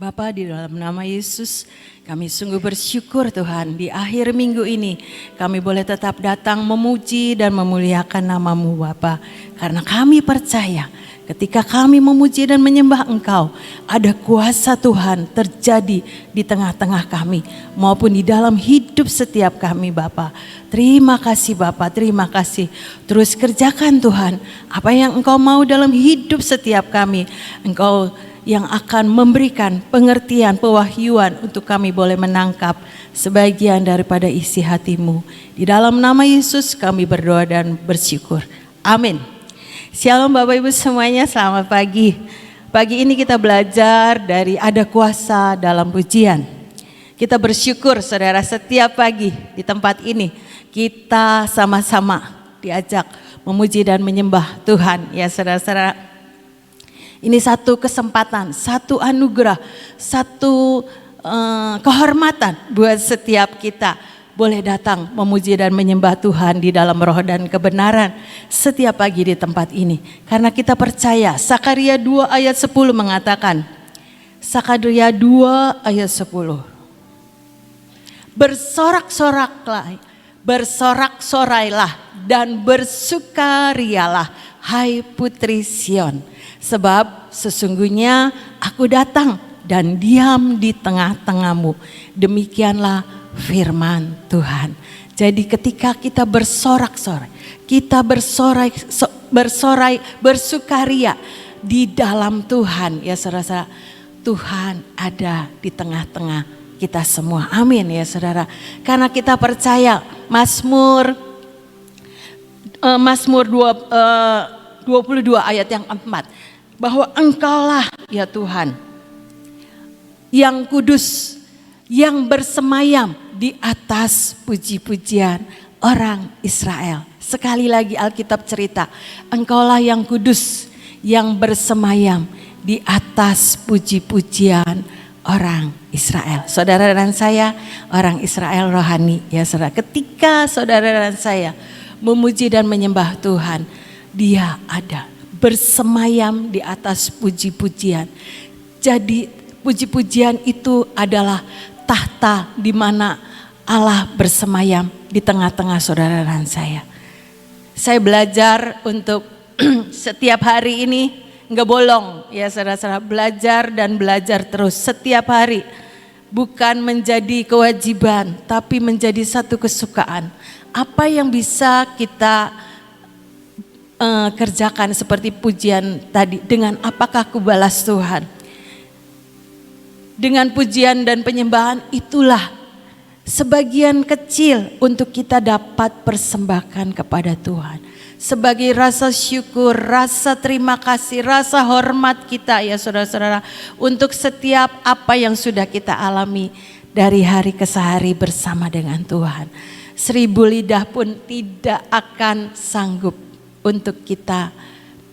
Bapa, di dalam nama Yesus, kami sungguh bersyukur Tuhan, di akhir minggu ini kami boleh tetap datang memuji dan memuliakan nama-Mu Bapa. Karena kami percaya ketika kami memuji dan menyembah Engkau, ada kuasa Tuhan terjadi di tengah-tengah kami maupun di dalam hidup setiap kami Bapa. Terima kasih Bapa, terima kasih. Terus kerjakan Tuhan apa yang Engkau mau dalam hidup setiap kami. Engkau yang akan memberikan pengertian, pewahyuan untuk kami boleh menangkap sebagian daripada isi hati-Mu. Di dalam nama Yesus kami berdoa dan bersyukur. Amin. Shalom Bapak Ibu semuanya, selamat pagi. Pagi ini kita belajar dari ada kuasa dalam pujian. Kita bersyukur saudara, setiap pagi di tempat ini kita sama-sama diajak memuji dan menyembah Tuhan. Ya saudara-saudara, ini satu kesempatan, satu anugerah, satu kehormatan buat setiap kita boleh datang memuji dan menyembah Tuhan di dalam roh dan kebenaran setiap pagi di tempat ini. Karena kita percaya, Sakaria 2 ayat 10 mengatakan, Sakaria 2 ayat 10, bersorak-soraklah, bersorak-sorailah dan bersukarialah, hai putri Sion. Sebab sesungguhnya aku datang dan diam di tengah-tengahmu. Demikianlah firman Tuhan. Jadi ketika kita bersorak-sorai, kita bersukaria di dalam Tuhan. Ya saudara, Tuhan ada di tengah-tengah kita semua. Amin ya saudara. Karena kita percaya Mazmur 22 ayat yang 4. Bahwa Engkaulah ya Tuhan yang kudus, yang bersemayam di atas puji-pujian orang Israel. Sekali lagi Alkitab cerita, Engkaulah yang kudus, yang bersemayam di atas puji-pujian orang Israel. Saudara dan saya orang Israel rohani ya saudara. Ketika saudara dan saya memuji dan menyembah Tuhan, Dia ada bersemayam di atas puji-pujian. Jadi puji-pujian itu adalah tahta di mana Allah bersemayam di tengah-tengah saudara dan saya. Saya belajar untuk setiap hari ini nggak bolong ya saudara-saudara, belajar dan belajar terus setiap hari. Bukan menjadi kewajiban tapi menjadi satu kesukaan. Apa yang bisa kita kerjakan seperti pujian tadi, dengan apakah kubalas Tuhan? Dengan pujian dan penyembahan itulah sebagian kecil untuk kita dapat persembahkan kepada Tuhan. Sebagai rasa syukur, rasa terima kasih, rasa hormat kita ya saudara-saudara. Untuk setiap apa yang sudah kita alami dari hari ke hari bersama dengan Tuhan. 1000 lidah pun tidak akan sanggup untuk kita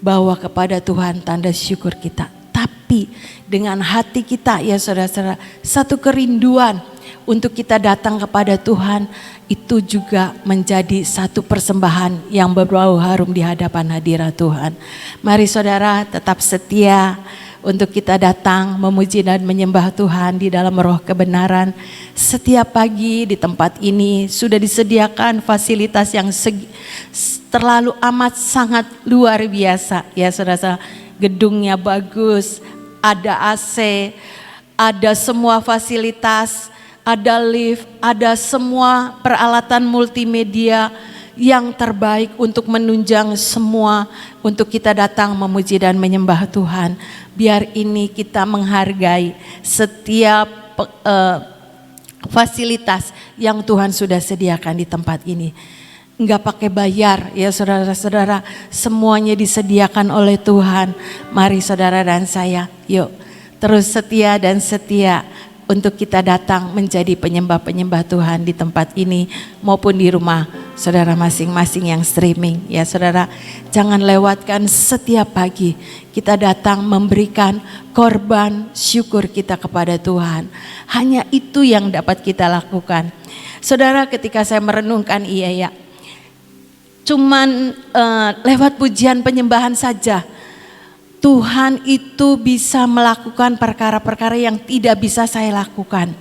bawa kepada Tuhan tanda syukur kita. Tapi dengan hati kita ya saudara-saudara, satu kerinduan untuk kita datang kepada Tuhan, itu juga menjadi satu persembahan yang berbau harum di hadapan hadirat Tuhan. Mari saudara tetap setia untuk kita datang memuji dan menyembah Tuhan di dalam roh kebenaran. Setiap pagi di tempat ini sudah disediakan fasilitas yang terlalu amat sangat luar biasa ya saudara. Gedungnya bagus, ada AC, ada semua fasilitas, ada lift, ada semua peralatan multimedia yang terbaik untuk menunjang semua untuk kita datang memuji dan menyembah Tuhan. Biar ini kita menghargai setiap fasilitas yang Tuhan sudah sediakan di tempat ini. Enggak pakai bayar ya saudara-saudara, semuanya disediakan oleh Tuhan. Mari saudara dan saya, yuk terus setia dan setia untuk kita datang menjadi penyembah-penyembah Tuhan di tempat ini maupun di rumah saudara masing-masing yang streaming. Ya saudara, jangan lewatkan setiap pagi kita datang memberikan korban syukur kita kepada Tuhan. Hanya itu yang dapat kita lakukan. Saudara, ketika saya merenungkan cuman lewat pujian penyembahan saja Tuhan itu bisa melakukan perkara-perkara yang tidak bisa saya lakukan.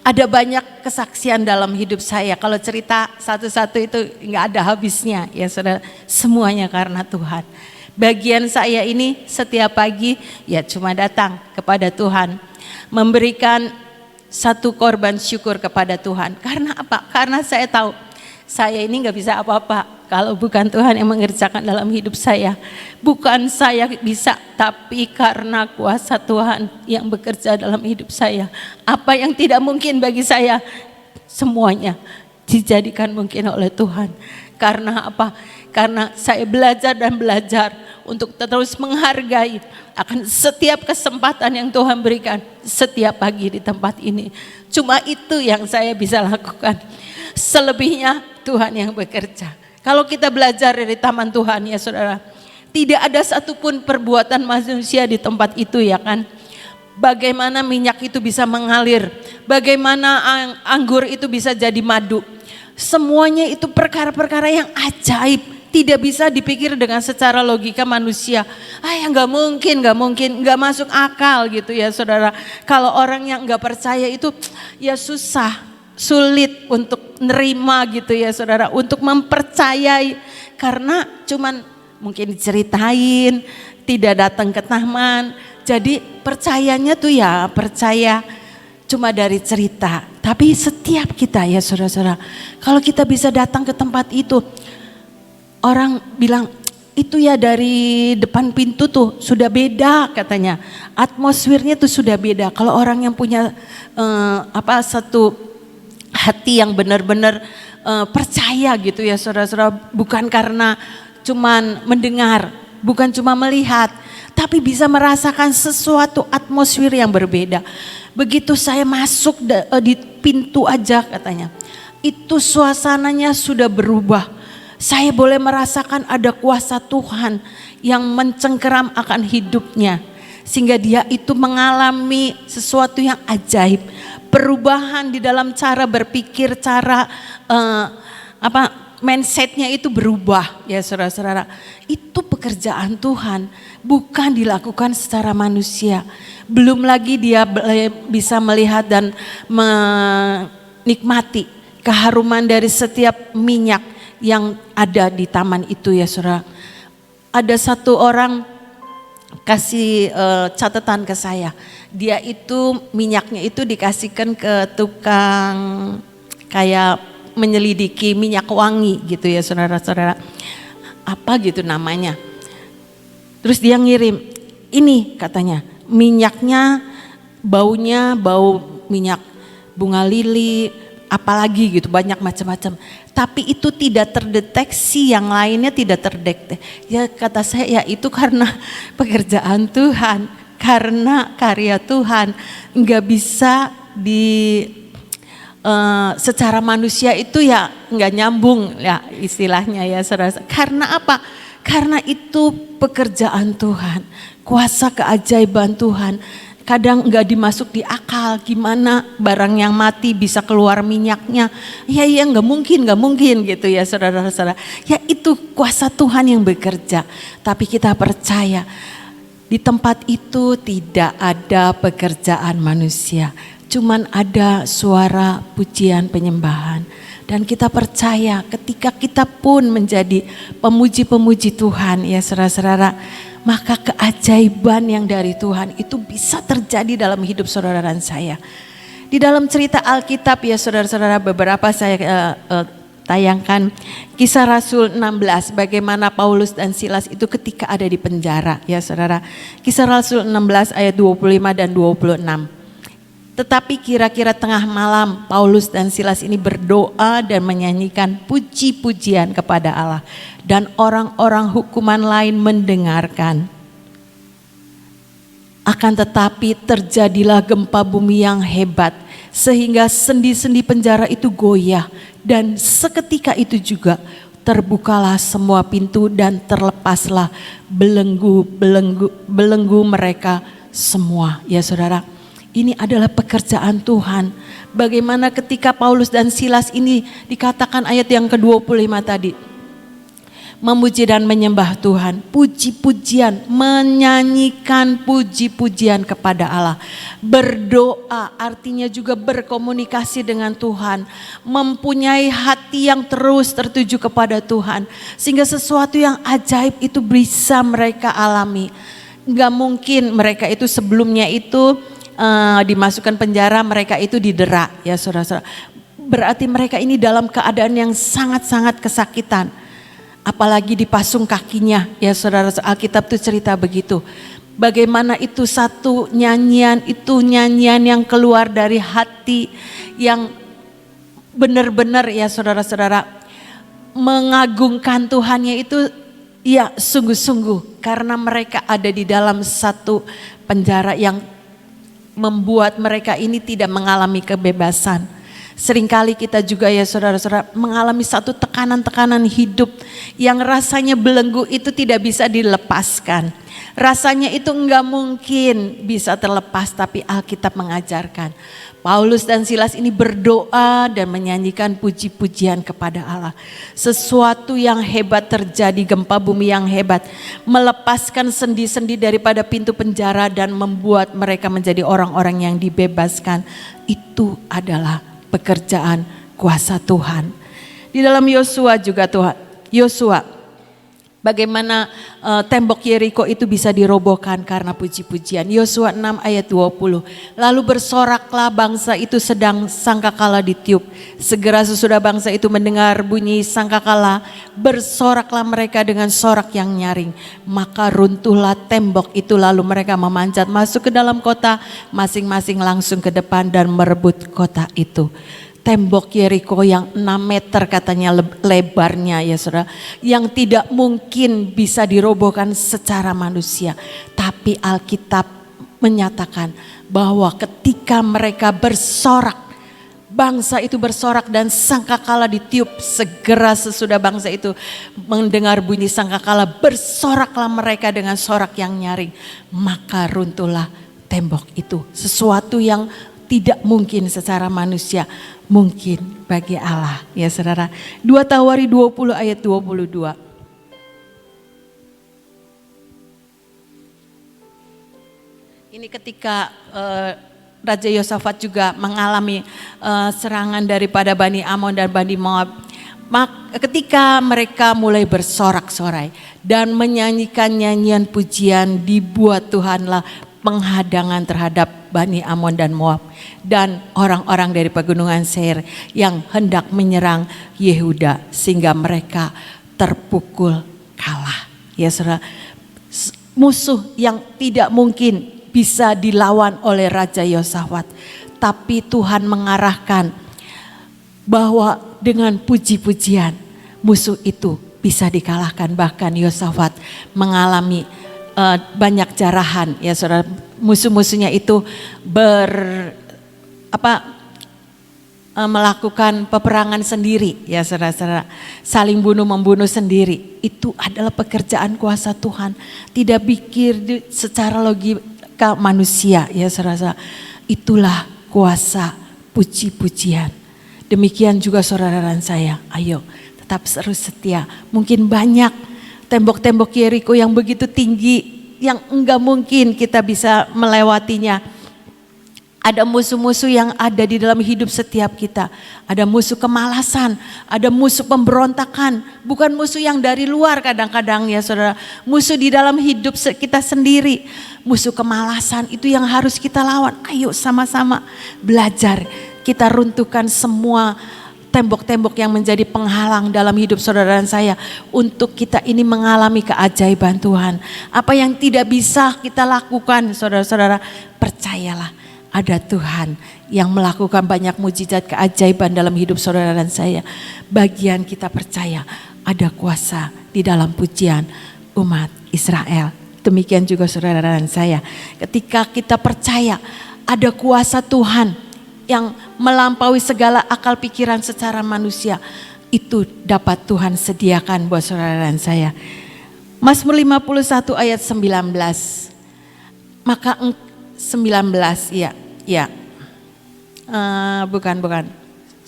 Ada banyak kesaksian dalam hidup saya. Kalau cerita satu-satu itu nggak ada habisnya ya saudara. Semuanya karena Tuhan. Bagian saya ini setiap pagi ya cuma datang kepada Tuhan. Memberikan satu korban syukur kepada Tuhan. Karena apa? Karena saya tahu saya ini nggak bisa apa-apa kalau bukan Tuhan yang mengerjakan dalam hidup saya. Bukan saya bisa, tapi karena kuasa Tuhan yang bekerja dalam hidup saya. Apa yang tidak mungkin bagi saya, semuanya dijadikan mungkin oleh Tuhan. Karena apa? Karena saya belajar dan belajar untuk terus menghargai akan setiap kesempatan yang Tuhan berikan setiap pagi di tempat ini. Cuma itu yang saya bisa lakukan. Selebihnya Tuhan yang bekerja. Kalau kita belajar dari taman Tuhan ya saudara, tidak ada satupun perbuatan manusia di tempat itu ya kan. Bagaimana minyak itu bisa mengalir, bagaimana anggur itu bisa jadi madu. Semuanya itu perkara-perkara yang ajaib, tidak bisa dipikir dengan secara logika manusia. Ya nggak mungkin, nggak masuk akal gitu ya saudara. Kalau orang yang nggak percaya itu ya susah. Sulit untuk nerima gitu ya saudara, untuk mempercayai karena cuman mungkin diceritain, tidak datang ke taman. Jadi percayanya tuh ya percaya cuma dari cerita. Tapi setiap kita ya saudara-saudara, kalau kita bisa datang ke tempat itu, orang bilang itu ya dari depan pintu tuh sudah beda katanya. Atmosfernya tuh sudah beda. Kalau orang yang punya satu hati yang benar-benar percaya gitu ya saudara-saudara, bukan karena cuman mendengar, bukan cuma melihat, tapi bisa merasakan sesuatu atmosfer yang berbeda. Begitu saya masuk di pintu aja katanya, itu suasananya sudah berubah. Saya boleh merasakan ada kuasa Tuhan yang mencengkeram akan hidupnya. Sehingga dia itu mengalami sesuatu yang ajaib. Perubahan di dalam cara berpikir, cara mindsetnya itu berubah ya saudara-saudara. Itu pekerjaan Tuhan, bukan dilakukan secara manusia. Belum lagi dia bisa melihat dan menikmati keharuman dari setiap minyak yang ada di taman itu ya saudara. Ada satu orang kasih catatan ke saya. Dia itu minyaknya itu dikasihkan ke tukang kayak menyelidiki minyak wangi gitu ya saudara-saudara. Apa gitu namanya. Terus dia ngirim, ini katanya minyaknya baunya bau minyak bunga lili, apalagi gitu banyak macam-macam. Tapi itu tidak terdeteksi, yang lainnya tidak terdeteksi. Ya kata saya ya itu karena pekerjaan Tuhan, karena karya Tuhan, nggak bisa secara manusia itu ya nggak nyambung ya istilahnya ya saudara. Karena apa? Karena itu pekerjaan Tuhan, kuasa keajaiban Tuhan. Kadang nggak dimasuk di akal, gimana barang yang mati bisa keluar minyaknya. Ya nggak mungkin gitu ya saudara-saudara. Ya itu kuasa Tuhan yang bekerja. Tapi kita percaya di tempat itu tidak ada pekerjaan manusia. Cuman ada suara pujian penyembahan. Dan kita percaya ketika kita pun menjadi pemuji-pemuji Tuhan ya saudara-saudara, maka keajaiban yang dari Tuhan itu bisa terjadi dalam hidup saudara dan saya. Di dalam cerita Alkitab ya saudara-saudara, beberapa saya tayangkan Kisah Rasul 16, bagaimana Paulus dan Silas itu ketika ada di penjara ya saudara. Kisah Rasul 16 ayat 25 dan 26. Tetapi kira-kira tengah malam Paulus dan Silas ini berdoa dan menyanyikan puji-pujian kepada Allah. Dan orang-orang hukuman lain mendengarkan. Akan tetapi terjadilah gempa bumi yang hebat. Sehingga sendi-sendi penjara itu goyah. Dan seketika itu juga terbukalah semua pintu dan terlepaslah belenggu mereka semua. Ya saudara. Ini adalah pekerjaan Tuhan. Bagaimana ketika Paulus dan Silas ini dikatakan ayat yang ke-25 tadi. memuji dan menyembah Tuhan, puji-pujian, menyanyikan puji-pujian kepada Allah. Berdoa artinya juga berkomunikasi dengan Tuhan, mempunyai hati yang terus tertuju kepada Tuhan, sehingga sesuatu yang ajaib itu bisa mereka alami. Gak mungkin mereka itu sebelumnya itu dimasukkan penjara, mereka itu didera, ya saudara-saudara. Berarti mereka ini dalam keadaan yang sangat-sangat kesakitan. Apalagi dipasung kakinya, ya saudara, Alkitab itu cerita begitu. Bagaimana itu satu nyanyian, itu nyanyian yang keluar dari hati yang benar-benar ya saudara-saudara mengagungkan Tuhannya itu ya sungguh-sungguh. Karena mereka ada di dalam satu penjara yang membuat mereka ini tidak mengalami kebebasan. Seringkali kita juga ya saudara-saudara mengalami satu tekanan-tekanan hidup yang rasanya belenggu itu tidak bisa dilepaskan. Rasanya itu enggak mungkin bisa terlepas, tapi Alkitab mengajarkan. Paulus dan Silas ini berdoa dan menyanyikan puji-pujian kepada Allah. Sesuatu yang hebat terjadi, gempa bumi yang hebat. Melepaskan sendi-sendi daripada pintu penjara dan membuat mereka menjadi orang-orang yang dibebaskan. Itu adalah pekerjaan kuasa Tuhan. Di dalam Yosua juga Tuhan, Yosua bagaimana tembok Yeriko itu bisa dirobohkan karena puji-pujian. Yosua 6 ayat 20. Lalu bersoraklah bangsa itu sedang sangkakala ditiup. Segera sesudah bangsa itu mendengar bunyi sangkakala, bersoraklah mereka dengan sorak yang nyaring. Maka runtuhlah tembok itu, lalu mereka memanjat masuk ke dalam kota, masing-masing langsung ke depan dan merebut kota itu. Tembok Yeriko yang 6 meter katanya lebarnya ya saudara, yang tidak mungkin bisa dirobohkan secara manusia. Tapi Alkitab menyatakan bahwa ketika mereka bersorak, bangsa itu bersorak dan sangkakala ditiup. Segera sesudah bangsa itu mendengar bunyi sangkakala, bersoraklah mereka dengan sorak yang nyaring. Maka runtuhlah tembok itu. Sesuatu yang tidak mungkin secara manusia, mungkin bagi Allah ya saudara. 2 Tawari 20 ayat 22. Ini ketika Raja Yosafat juga mengalami serangan daripada Bani Amon dan Bani Moab. Ketika mereka mulai bersorak-sorai dan menyanyikan nyanyian pujian, dibuat Tuhanlah penghadangan terhadap Bani Amon dan Moab dan orang-orang dari pegunungan Seir yang hendak menyerang Yehuda, sehingga mereka terpukul kalah. Ya saudara, musuh yang tidak mungkin bisa dilawan oleh Raja Yosafat, tapi Tuhan mengarahkan bahwa dengan puji-pujian musuh itu bisa dikalahkan. Bahkan Yosafat mengalami banyak jarahan ya saudara. Musuh-musuhnya itu melakukan peperangan sendiri ya saudara-saudara, saling membunuh sendiri. Itu adalah pekerjaan kuasa Tuhan, tidak pikir secara logika manusia ya saudara-saudara. Itulah kuasa puji-pujian. Demikian juga saudara dan saya, ayo tetap terus setia. Mungkin banyak tembok-tembok Yeriko yang begitu tinggi, yang enggak mungkin kita bisa melewatinya. Ada musuh-musuh yang ada di dalam hidup setiap kita. Ada musuh kemalasan, ada musuh pemberontakan. Bukan musuh yang dari luar kadang-kadang ya saudara. Musuh di dalam hidup kita sendiri. Musuh kemalasan itu yang harus kita lawan. Ayo sama-sama belajar. Kita runtuhkan semua tembok-tembok yang menjadi penghalang dalam hidup saudara dan saya, untuk kita ini mengalami keajaiban Tuhan. Apa yang tidak bisa kita lakukan, saudara-saudara, percayalah ada Tuhan yang melakukan banyak mujizat keajaiban dalam hidup saudara dan saya. Bagian kita percaya ada kuasa di dalam pujian umat Israel. Demikian juga saudara dan saya, ketika kita percaya ada kuasa Tuhan yang melampaui segala akal pikiran secara manusia, itu dapat Tuhan sediakan buat saudara dan saya. Mazmur 51 ayat 19. Maka 19 bukan.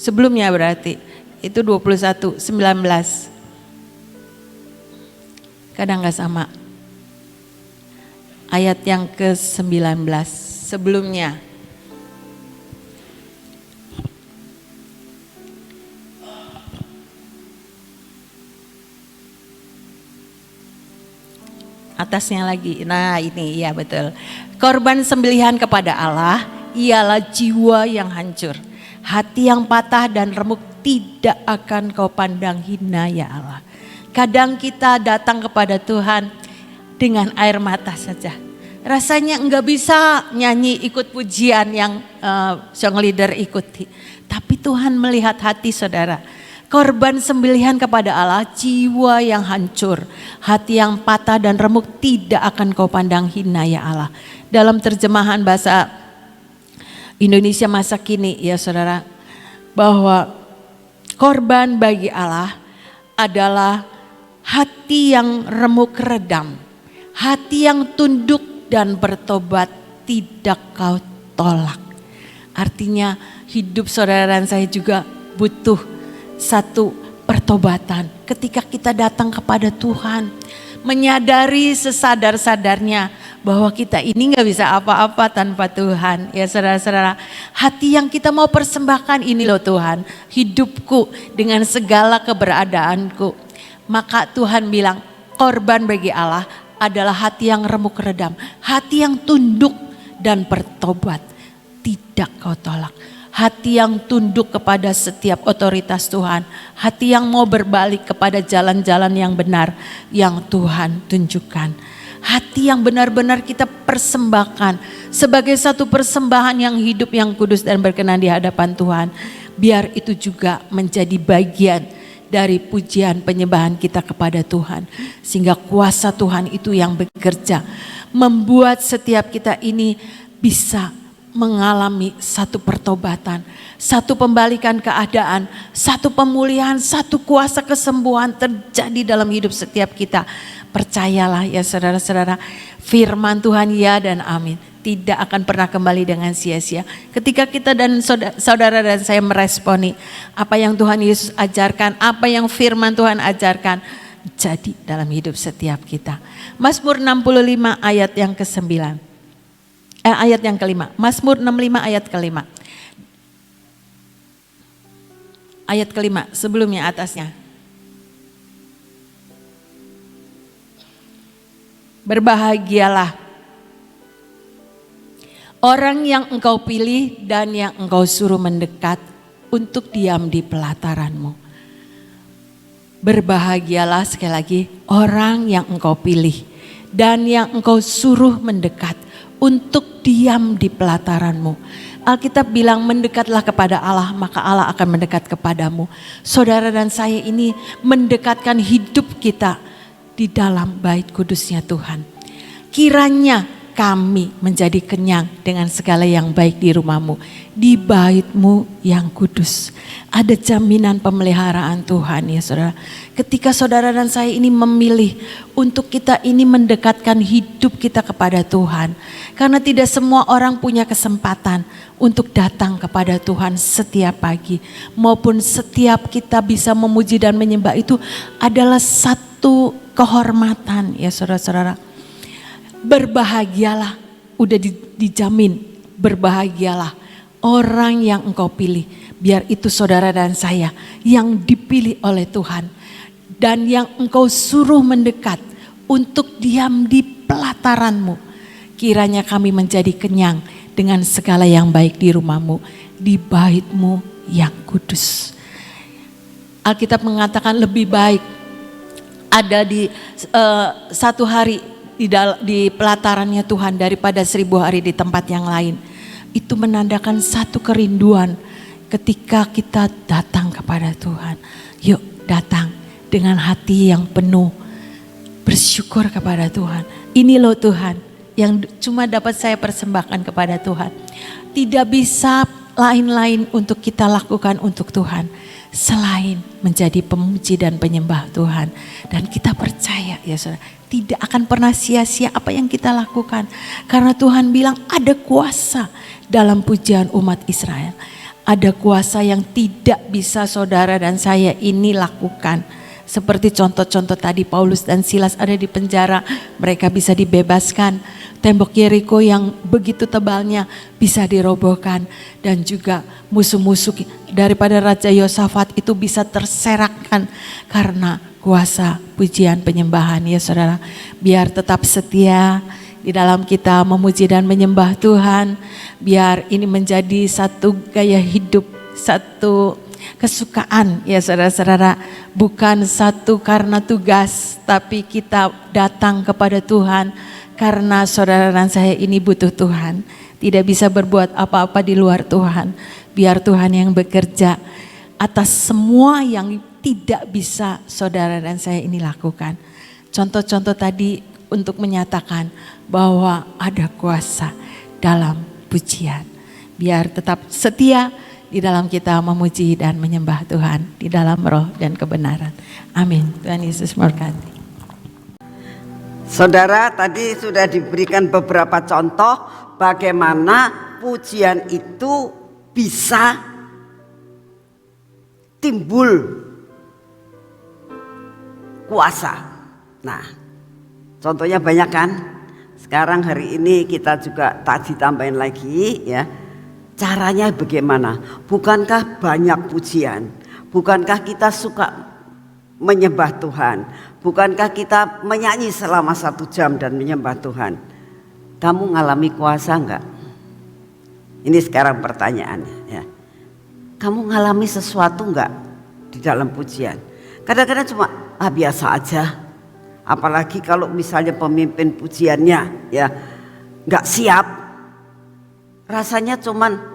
Sebelumnya berarti itu 21 19. kadang gak sama. Ayat yang ke-19 sebelumnya. Atasnya lagi, nah ini ya betul. Korban sembelihan kepada Allah ialah jiwa yang hancur. Hati yang patah dan remuk tidak akan kau pandang hina ya Allah. Kadang kita datang kepada Tuhan dengan air mata saja. Rasanya enggak bisa nyanyi ikut pujian yang song leader ikuti. Tapi Tuhan melihat hati saudara. Korban sembelihan kepada Allah, jiwa yang hancur, hati yang patah dan remuk tidak akan kau pandang hina ya Allah. Dalam terjemahan bahasa Indonesia masa kini ya saudara, bahwa korban bagi Allah adalah hati yang remuk redam, hati yang tunduk dan bertobat tidak kau tolak. Artinya hidup saudara dan saya juga butuh satu pertobatan. Ketika kita datang kepada Tuhan, menyadari sesadar-sadarnya bahwa kita ini gak bisa apa-apa tanpa Tuhan. Ya saudara-saudara, hati yang kita mau persembahkan ini loh Tuhan, hidupku dengan segala keberadaanku. Maka Tuhan bilang korban bagi Allah adalah hati yang remuk redam, hati yang tunduk dan bertobat, tidak kau tolak. Hati yang tunduk kepada setiap otoritas Tuhan. Hati yang mau berbalik kepada jalan-jalan yang benar yang Tuhan tunjukkan. Hati yang benar-benar kita persembahkan sebagai satu persembahan yang hidup, yang kudus dan berkenan di hadapan Tuhan. Biar itu juga menjadi bagian dari pujian penyembahan kita kepada Tuhan. Sehingga kuasa Tuhan itu yang bekerja. Membuat setiap kita ini bisa mengalami satu pertobatan, satu pembalikan keadaan, satu pemulihan, satu kuasa kesembuhan terjadi dalam hidup setiap kita. Percayalah ya saudara-saudara, firman Tuhan ya dan amin, tidak akan pernah kembali dengan sia-sia. Ketika kita dan saudara dan saya meresponi apa yang Tuhan Yesus ajarkan, apa yang firman Tuhan ajarkan, jadi dalam hidup setiap kita. Mazmur 65 ayat yang ke-9. Ayat yang kelima, Mazmur 65 ayat kelima. Ayat kelima, sebelumnya atasnya. Berbahagialah orang yang engkau pilih dan yang engkau suruh mendekat untuk diam di pelataranmu. Berbahagialah sekali lagi orang yang engkau pilih dan yang engkau suruh mendekat untuk diam di pelataranmu. Alkitab bilang mendekatlah kepada Allah maka Allah akan mendekat kepadamu. Saudara dan saya ini mendekatkan hidup kita di dalam bait kudusnya Tuhan. Kiranya kami menjadi kenyang dengan segala yang baik di rumahmu, di baitmu yang kudus. Ada jaminan pemeliharaan Tuhan ya saudara. Ketika saudara dan saya ini memilih untuk kita ini mendekatkan hidup kita kepada Tuhan. Karena tidak semua orang punya kesempatan untuk datang kepada Tuhan setiap pagi. Maupun setiap kita bisa memuji dan menyembah itu adalah satu kehormatan ya saudara-saudara. Berbahagialah, udah dijamin, berbahagialah orang yang engkau pilih. Biar itu saudara dan saya yang dipilih oleh Tuhan. Dan yang engkau suruh mendekat untuk diam di pelataranmu. Kiranya kami menjadi kenyang dengan segala yang baik di rumahmu, di baitmu yang kudus. Alkitab mengatakan lebih baik ada di satu hari di pelatarannya Tuhan daripada 1000 hari di tempat yang lain. Itu menandakan satu kerinduan ketika kita datang kepada Tuhan. Yuk datang dengan hati yang penuh bersyukur kepada Tuhan. Ini loh Tuhan yang cuma dapat saya persembahkan kepada Tuhan. Tidak bisa lain-lain untuk kita lakukan untuk Tuhan selain menjadi pemuji dan penyembah Tuhan. Dan kita percaya ya saudara, tidak akan pernah sia-sia apa yang kita lakukan. Karena Tuhan bilang ada kuasa dalam pujian umat Israel. Ada kuasa yang tidak bisa saudara dan saya ini lakukan seperti contoh-contoh tadi, Paulus dan Silas ada di penjara, mereka bisa dibebaskan. Tembok Yeriko yang begitu tebalnya bisa dirobohkan, dan juga musuh-musuh daripada Raja Yosafat itu bisa terserakkan karena kuasa pujian penyembahan. Ya saudara, biar tetap setia di dalam kita memuji dan menyembah Tuhan, biar ini menjadi satu gaya hidup, satu kesukaan ya saudara-saudara, bukan satu karena tugas, tapi kita datang kepada Tuhan karena saudara dan saya ini butuh Tuhan, tidak bisa berbuat apa-apa di luar Tuhan. Biar Tuhan yang bekerja atas semua yang tidak bisa saudara dan saya ini lakukan. Contoh-contoh tadi untuk menyatakan bahwa ada kuasa dalam pujian. Biar tetap setia di dalam kita memuji dan menyembah Tuhan di dalam roh dan kebenaran. Amin. Tuhan Yesus memberkati. Saudara, tadi sudah diberikan beberapa contoh bagaimana pujian itu bisa timbul kuasa. Nah, contohnya banyak kan? Sekarang hari ini kita juga tak ditambahin lagi ya. Caranya bagaimana? Bukankah banyak pujian? Bukankah kita suka menyembah Tuhan? Bukankah kita menyanyi selama 1 jam dan menyembah Tuhan? Kamu ngalami kuasa enggak? Ini sekarang pertanyaannya ya. Kamu ngalami sesuatu enggak di dalam pujian? Kadang-kadang cuma biasa aja. Apalagi kalau misalnya pemimpin pujiannya ya enggak siap. Rasanya cuman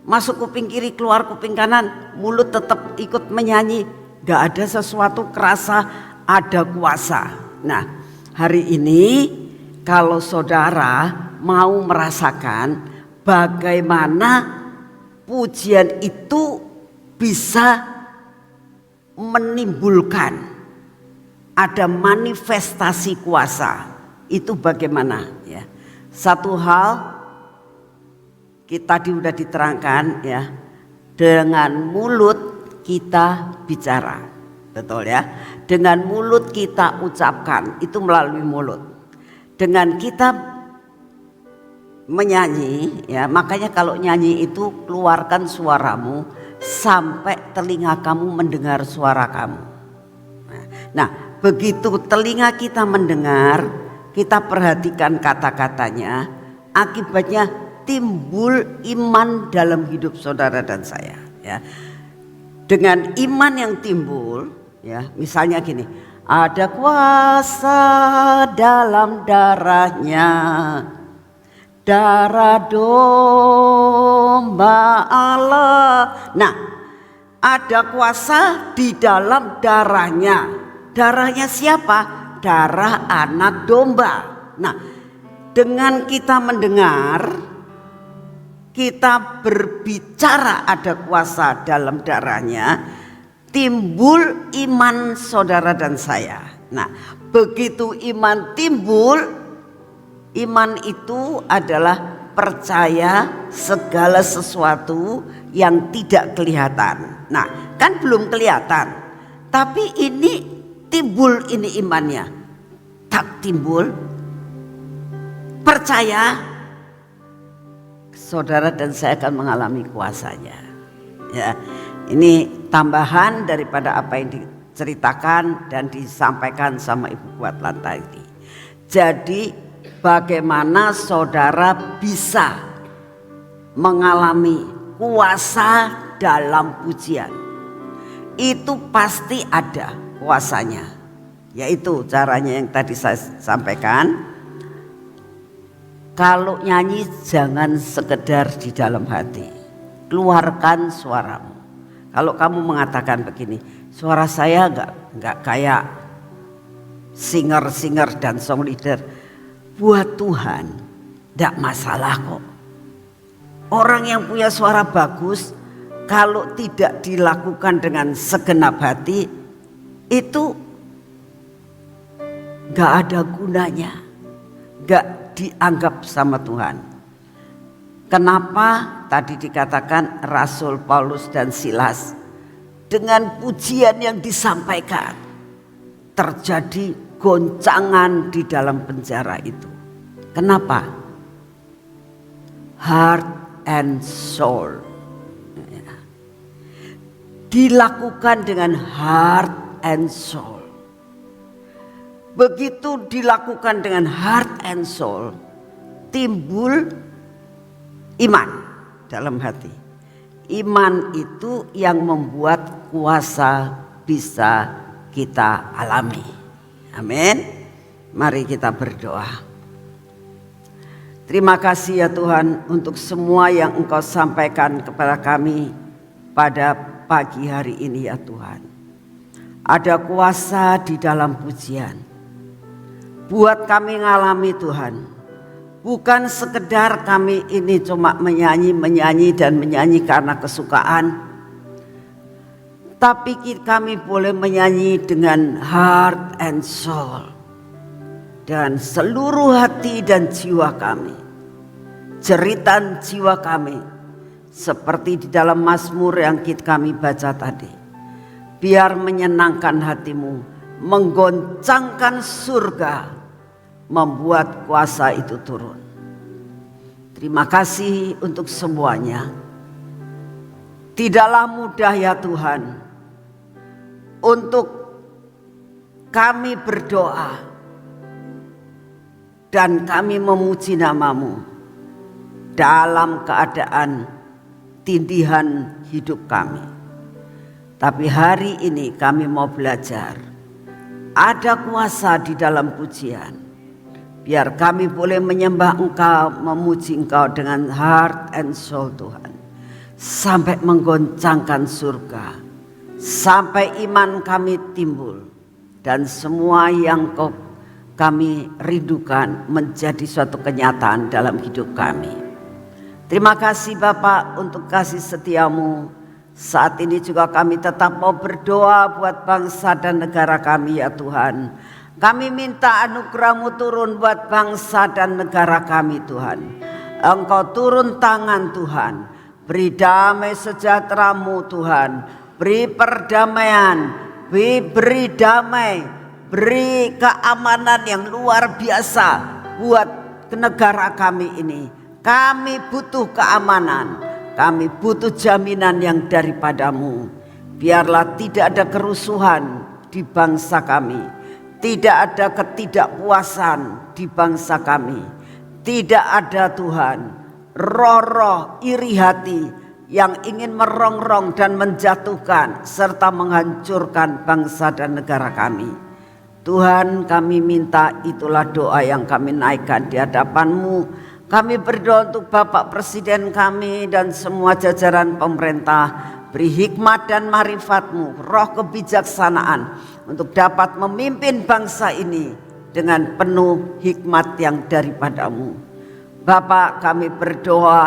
masuk kuping kiri keluar kuping kanan, mulut tetap ikut menyanyi. Enggak ada sesuatu kerasa ada kuasa. Nah, hari ini kalau saudara mau merasakan bagaimana pujian itu bisa menimbulkan ada manifestasi kuasa, itu bagaimana ya? Satu hal kita sudah diterangkan ya, dengan mulut kita bicara, betul ya? Dengan mulut kita ucapkan, itu melalui mulut. Dengan kita menyanyi ya, makanya kalau nyanyi itu keluarkan suaramu sampai telinga kamu mendengar suara kamu. Nah, begitu telinga kita mendengar, kita perhatikan kata-katanya, akibatnya timbul iman dalam hidup saudara dan saya ya. Dengan iman yang timbul ya, misalnya gini, ada kuasa dalam darahnya, darah domba Allah. Nah, ada kuasa di dalam darahnya. Darahnya siapa? Darah anak domba. Nah, dengan kita mendengar, kita berbicara ada kuasa dalam darahnya, timbul iman saudara dan saya. Nah, begitu iman timbul, iman itu adalah percaya segala sesuatu yang tidak kelihatan. Nah, kan belum kelihatan, tapi ini timbul ini imannya. Tak timbul, percaya, saudara dan saya akan mengalami kuasanya. Ya, ini tambahan daripada apa yang diceritakan dan disampaikan sama Ibu Kuatlan tadi. Jadi bagaimana saudara bisa mengalami kuasa dalam pujian? Itu pasti ada kuasanya. Yaitu caranya yang tadi saya sampaikan. Kalau nyanyi jangan sekedar di dalam hati, keluarkan suaramu. Kalau kamu mengatakan begini, suara saya nggak kayak singer dan song leader, buat Tuhan nggak masalah kok. Orang yang punya suara bagus, kalau tidak dilakukan dengan segenap hati, itu nggak ada gunanya, nggak dianggap sama Tuhan. Kenapa tadi dikatakan Rasul Paulus dan Silas dengan pujian yang disampaikan terjadi goncangan di dalam penjara itu. Kenapa? Heart and soul. Dilakukan dengan heart and soul. Begitu dilakukan dengan heart and soul, timbul iman dalam hati. Iman itu yang membuat kuasa bisa kita alami. Amin. Mari kita berdoa. Terima kasih ya Tuhan untuk semua yang Engkau sampaikan kepada kami pada pagi hari ini ya Tuhan. Ada kuasa di dalam pujian. Buat kami ngalami Tuhan. Bukan sekedar kami ini cuma menyanyi dan menyanyi karena kesukaan. Tapi kami boleh menyanyi dengan heart and soul. Dan seluruh hati dan jiwa kami. Jeritan jiwa kami. Seperti di dalam Mazmur yang kami baca tadi. Biar menyenangkan hatimu. Menggoncangkan surga. Membuat kuasa itu turun. Terima kasih untuk semuanya. Tidaklah mudah ya Tuhan untuk kami berdoa dan kami memuji nama-Mu dalam keadaan tindihan hidup kami. Tapi hari ini kami mau belajar. Ada kuasa di dalam pujian. Biar kami boleh menyembah Engkau, memuji Engkau dengan heart and soul Tuhan. Sampai menggoncangkan surga. Sampai iman kami timbul. Dan semua yang kami rindukan menjadi suatu kenyataan dalam hidup kami. Terima kasih Bapak untuk kasih setiamu. Saat ini juga kami tetap mau berdoa buat bangsa dan negara kami ya Tuhan. Kami minta anugerah-Mu turun buat bangsa dan negara kami Tuhan. Engkau turun tangan Tuhan. Beri damai sejahtera-Mu Tuhan. Beri perdamaian. Beri damai. Beri keamanan yang luar biasa buat negara kami ini. Kami butuh keamanan. Kami butuh jaminan yang daripada-Mu. Biarlah tidak ada kerusuhan di bangsa kami. Tidak ada ketidakpuasan di bangsa kami. Tidak ada Tuhan roh-roh iri hati yang ingin merongrong dan menjatuhkan serta menghancurkan bangsa dan negara kami. Tuhan, kami minta, itulah doa yang kami naikkan di hadapan-Mu. Kami berdoa untuk Bapak Presiden kami dan semua jajaran pemerintah. Beri hikmat dan marifat-Mu, roh kebijaksanaan untuk dapat memimpin bangsa ini dengan penuh hikmat yang daripada-Mu. Bapak, kami berdoa,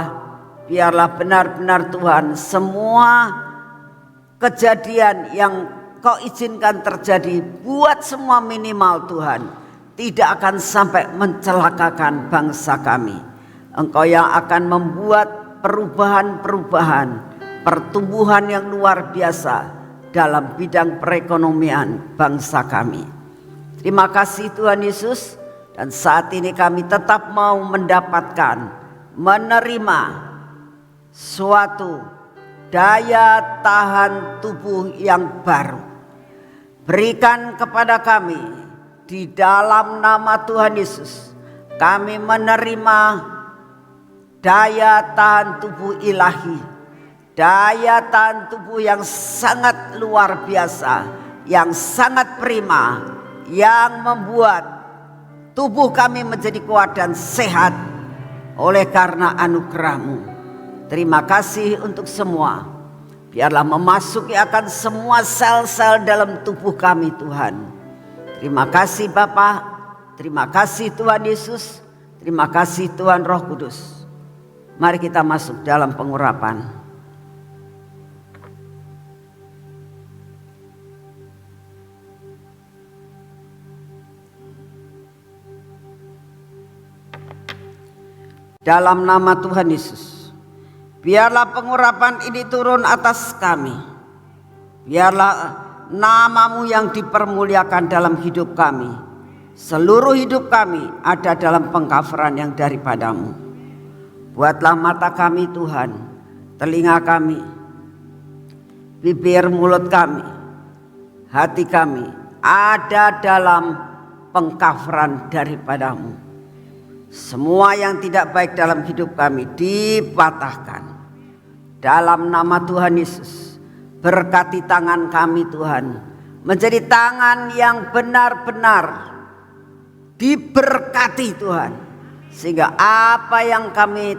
biarlah benar-benar Tuhan semua kejadian yang Kau izinkan terjadi buat semua minimal Tuhan. Tidak akan sampai mencelakakan bangsa kami. Engkau yang akan membuat perubahan-perubahan, pertumbuhan yang luar biasa dalam bidang perekonomian bangsa kami. Terima kasih Tuhan Yesus. Dan saat ini kami tetap mau mendapatkan, menerima suatu daya tahan tubuh yang baru. Berikan kepada kami di dalam nama Tuhan Yesus. Kami menerima daya tahan tubuh ilahi. Daya tahan tubuh yang sangat luar biasa, yang sangat prima, yang membuat tubuh kami menjadi kuat dan sehat oleh karena anugerah-Mu. Terima kasih untuk semua. Biarlah memasuki akan semua sel-sel dalam tubuh kami Tuhan. Terima kasih Bapa, terima kasih Tuhan Yesus, terima kasih Tuhan Roh Kudus. Mari kita masuk dalam pengurapan. Dalam nama Tuhan Yesus, biarlah pengurapan ini turun atas kami. Biarlah nama-Mu yang dipermuliakan dalam hidup kami. Seluruh hidup kami ada dalam pengcoveran yang daripada-Mu. Buatlah mata kami Tuhan, telinga kami, bibir mulut kami, hati kami ada dalam pengcoveran daripada-Mu. Semua yang tidak baik dalam hidup kami dipatahkan. Dalam nama Tuhan Yesus, berkati tangan kami Tuhan, menjadi tangan yang benar-benar diberkati Tuhan. Sehingga apa yang kami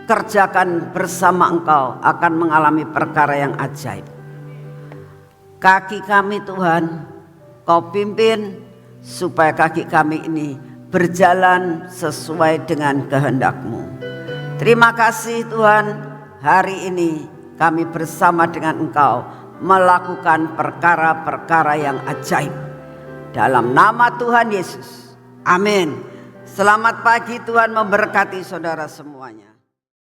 kerjakan bersama Engkau akan mengalami perkara yang ajaib. Kaki kami Tuhan, Kau pimpin supaya kaki kami ini berjalan sesuai dengan kehendak-Mu. Terima kasih Tuhan, hari ini kami bersama dengan Engkau melakukan perkara-perkara yang ajaib. Dalam nama Tuhan Yesus, amin. Selamat pagi, Tuhan memberkati saudara semuanya.